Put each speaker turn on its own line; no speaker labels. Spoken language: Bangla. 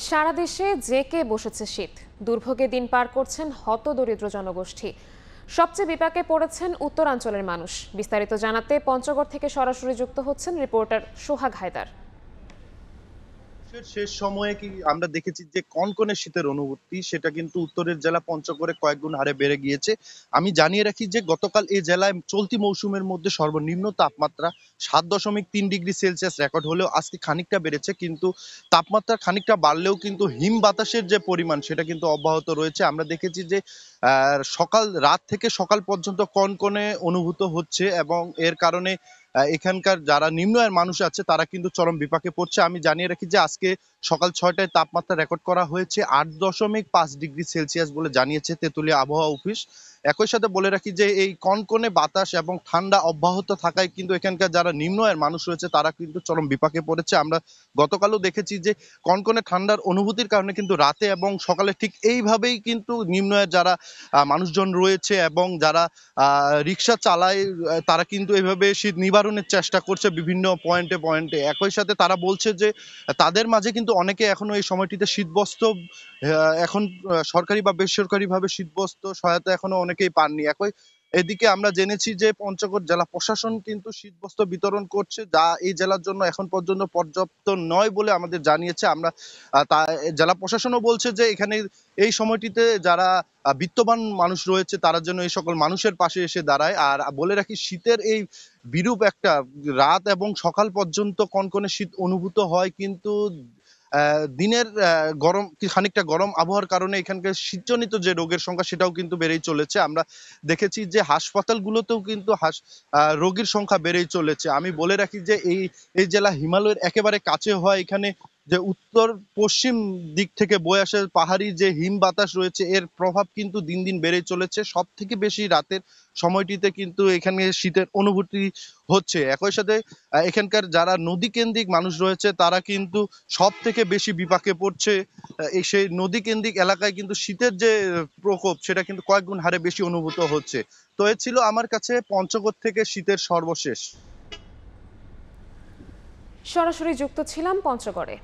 সারা দেশে জেঁকে বসেছে শীত। দুর্ভোগে দিন পার করছেন হতদরিদ্র জনগোষ্ঠী। সবচেয়ে বিপাকে পড়েছেন উত্তরাঞ্চলের মানুষ। বিস্তারিত জানাতে পঞ্চগড় থেকে সরাসরি যুক্ত হচ্ছেন রিপোর্টার সোহাগ হায়দার।
শেষ সময়ে কি আমরা দেখেছি যে কনকনে শীতের অনুভূতি সেটা কিন্তু উত্তরের জেলা পঞ্চগড়ে কয়েক গুণ হারে বেড়ে গিয়েছে। আমি জানিয়ে রাখি যে গতকাল এই জেলায় চলতি মৌসুমের মধ্যে সর্বনিম্ন তাপমাত্রা 7.3 ডিগ্রি সেলসিয়াস রেকর্ড হলেও আজকে খানিকটা বেড়েছে, কিন্তু তাপমাত্রা খানিকটা বাড়লেও কিন্তু হিম বাতাসের যে পরিমাণ সেটা কিন্তু অব্যাহত রয়েছে। আমরা দেখেছি যে রাত থেকে সকাল পর্যন্ত কনকনে অনুভূত হচ্ছে এবং এর কারণে এখানকার যারা নিম্ন আয়ের মানুষ আছে তারা কিন্তু চরম বিপাকে পড়ছে। আমি জানিয়ে রাখি যে আজকে সকাল 6টায় তাপমাত্রা রেকর্ড করা হয়েছে 8.5 ডিগ্রি সেলসিয়াস বলে জানিয়েছে তেঁতুলিয়া আবহাওয়া অফিস। একই সাথে বলে রাখি যে এই কনকনে বাতাস এবং ঠান্ডা অব্যাহত থাকায় কিন্তু এখানকার যারা নিম্ন আয়ের মানুষ রয়েছে তারা কিন্তু চরম বিপাকে পড়েছে। আমরা গতকালও দেখেছি যে কনকনে ঠান্ডার অনুভূতির কারণে কিন্তু রাতে এবং সকালে ঠিক এইভাবেই কিন্তু নিম্ন আয়ের যারা মানুষজন রয়েছে এবং যারা রিক্সা চালায় তারা কিন্তু এভাবে শীত নিবারণের চেষ্টা করছে বিভিন্ন পয়েন্টে পয়েন্টে। একই সাথে তারা বলছে যে তাদের মাঝে কিন্তু অনেকে এখনো এই সময়টিতে শীতবস্ত্র এখন সরকারি বা বেসরকারিভাবে শীতবস্ত্র সহায়তা এখনো অনেকেই পাননি। এদিকে আমরা জেনেছি যে পঞ্চগড় জেলা প্রশাসন কিন্তু শীতবস্ত্র বিতরণ করছে, যা এই জেলার জন্য এখন পর্যন্ত পর্যাপ্ত নয় বলে আমাদের জানিয়েছে। আমরা তা জেলা প্রশাসনও বলছে যে এখানে এই সময়টিতে যারা বিত্তবান মানুষ রয়েছে তারা যেন এই সকল মানুষের পাশে এসে দাঁড়ায়। আর বলে রাখি শীতের এই বিরূপ একটা রাত এবং সকাল পর্যন্ত কনকনে শীত অনুভূত হয়, কিন্তু দিনের গরম খানিকটা গরম আবহাওয়ার কারণে এখানকার শীতজনিত যে রোগের সংখ্যা সেটাও কিন্তু বেড়েই চলেছে। আমরা দেখেছি যে হাসপাতালগুলোতেও কিন্তু রোগীর সংখ্যা বেড়েই চলেছে। আমি বলে রাখি যে এই জেলা হিমালয়ের একেবারে কাছে হয়। এখানে যে উত্তর পশ্চিম দিক থেকে বয়ে আসে পাহাড়ি যে হিম বাতাস রয়েছে এর প্রভাব কিন্তু দিন দিন বেড়েই চলেছে। সব থেকে বেশি রাতের সময়টিতে কিন্তু এখানে শীতের অনুভূতি হচ্ছে। একই সাথে এখানকার যারা নদী কেন্দ্রিক মানুষ রয়েছে তারা কিন্তু সব থেকে বেশি বিপাকে পড়ছে। এই সেই নদী কেন্দ্রিক এলাকায় কিন্তু শীতের যে প্রকোপ সেটা কিন্তু কয়েক গুণ হারে বেশি অনুভূত হচ্ছে। তো এ ছিল আমার কাছে পঞ্চগড় থেকে শীতের সর্বশেষ।
সরাসরি যুক্ত ছিলাম পঞ্চগড়ে।